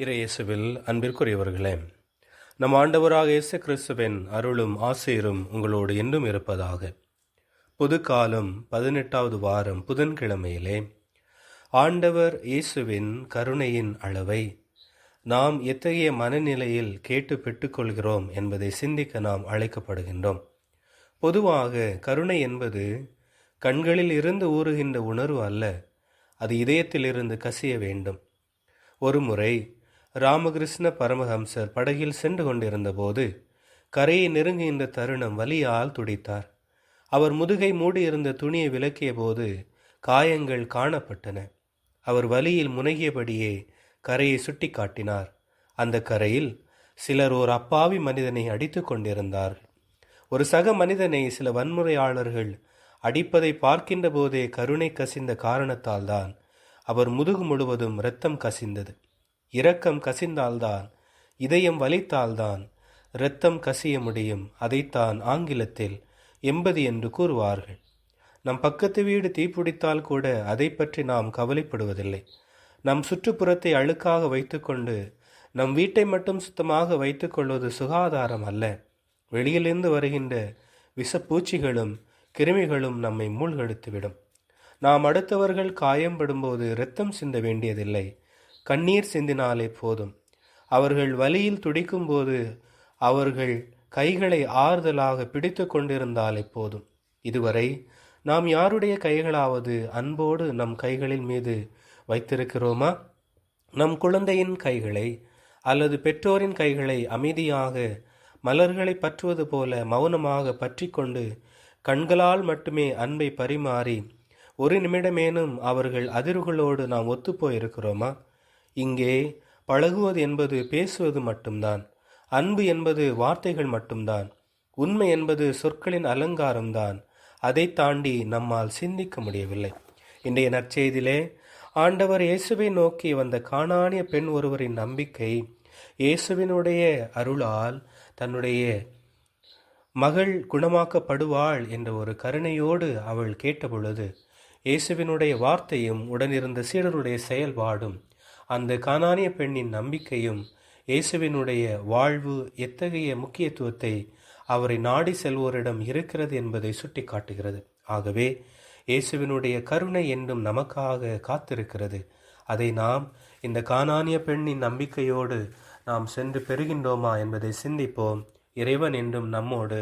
இறையேசுவில் அன்பிற்குரியவர்களே, நம் ஆண்டவராக இயேசு கிறிஸ்துவின் அருளும் ஆசீரும் உங்களோடு என்றும் இருப்பதாக. புதுக்காலம் 18வது வாரம் புதன்கிழமையிலே ஆண்டவர் இயேசுவின் கருணையின் அளவை நாம் எத்தகைய மனநிலையில் கேட்டு பெற்றுக்கொள்கிறோம் என்பதை சிந்திக்க நாம் அழைக்கப்படுகின்றோம். பொதுவாக கருணை என்பது கண்களில் இருந்து ஊறுகின்ற உணர்வு அல்ல, அது இதயத்திலிருந்து கசிய வேண்டும். ஒருமுறை ராமகிருஷ்ண பரமஹம்சர் படகில் சென்று கொண்டிருந்தபோது கரையை நெருங்குகின்ற தருணம் வலியால் துடித்தார். அவர் முதுகை மூடியிருந்த துணியை விலக்கிய போது காயங்கள் காணப்பட்டன. அவர் வலியில் முனகியபடியே கரையை சுட்டி காட்டினார். அந்த கரையில் சிலர் ஓர் அப்பாவி மனிதனை அடித்து கொண்டிருந்தார்கள். ஒரு சக மனிதனை சில வன்முறையாளர்கள் அடிப்பதை பார்க்கின்ற போதே கருணை கசிந்த காரணத்தால் தான் அவர் முதுகு முழுவதும் இரத்தம் கசிந்தது. இரக்கம் கசிந்தால்தான், இதயம் வலித்தால்தான் இரத்தம் கசிய முடியும். அதைத்தான் ஆங்கிலத்தில் எம்பதி என்று கூறுவார்கள். நம் பக்கத்து வீடு தீப்பிடித்தால் கூட அதை பற்றி நாம் கவலைப்படுவதில்லை. நம் சுற்றுப்புறத்தை அழுக்காக வைத்துக்கொண்டு நம் வீட்டை மட்டும் சுத்தமாக வைத்துக்கொள்வது சுகாதாரம் அல்ல. வெளியிலிருந்து வருகின்ற விஷப்பூச்சிகளும் கிருமிகளும் நம்மை மூழ்கெடுத்துவிடும். நாம் அடுத்தவர்கள் காயம்படும்போது இரத்தம் சிந்த வேண்டியதில்லை, கண்ணீர் சிந்தினாலே போதும். அவர்கள் வலியில் துடிக்கும் போது அவர்கள் கைகளை ஆறுதலாக பிடித்து கொண்டிருந்தாலே போதும். இதுவரை நாம் யாருடைய கைகளாவது அன்போடு நம் கைகளின் மீது வைத்திருக்கிறோமா? நம் குழந்தையின் கைகளை அல்லது பெற்றோரின் கைகளை அமைதியாக மலர்களை பற்றுவது போல மௌனமாக பற்றி கொண்டு கண்களால் மட்டுமே அன்பை பரிமாறி ஒரு நிமிடமேனும் அவர்கள் அதிர்வுகளோடு நாம் ஒத்துப்போயிருக்கிறோமா? இங்கே பழகுவது என்பது பேசுவது மட்டும்தான். அன்பு என்பது வார்த்தைகள் மட்டும்தான். உண்மை என்பது சொற்களின் அலங்காரம்தான். அதை தாண்டி நம்மால் சிந்திக்க முடியவில்லை. இன்றைய நற்செய்தியிலே ஆண்டவர் இயேசுவை நோக்கி வந்த கானானிய பெண் ஒருவரின் நம்பிக்கை இயேசுவினுடைய அருளால் தன்னுடைய மகள் குணமாக்கப்படுவாள் என்ற ஒரு கருணையோடு அவள் கேட்டபொழுது இயேசுவினுடைய வார்த்தையும் உடனிருந்த சீடருடைய செயல்பாடும் அந்த கானானிய பெண்ணின் நம்பிக்கையும் இயேசுவினுடைய வாழ்வு எத்தகைய முக்கியத்துவத்தை அவரை நாடி செல்வோரிடம் இருக்கிறது என்பதை சுட்டி காட்டுகிறது. ஆகவே இயேசுவினுடைய கருணை என்றும் நமக்காக காத்திருக்கிறது. அதை நாம் இந்த கானானிய பெண்ணின் நம்பிக்கையோடு நாம் சென்று பெறுகின்றோமா என்பதை சிந்திப்போம். இறைவன் என்றும் நம்மோடு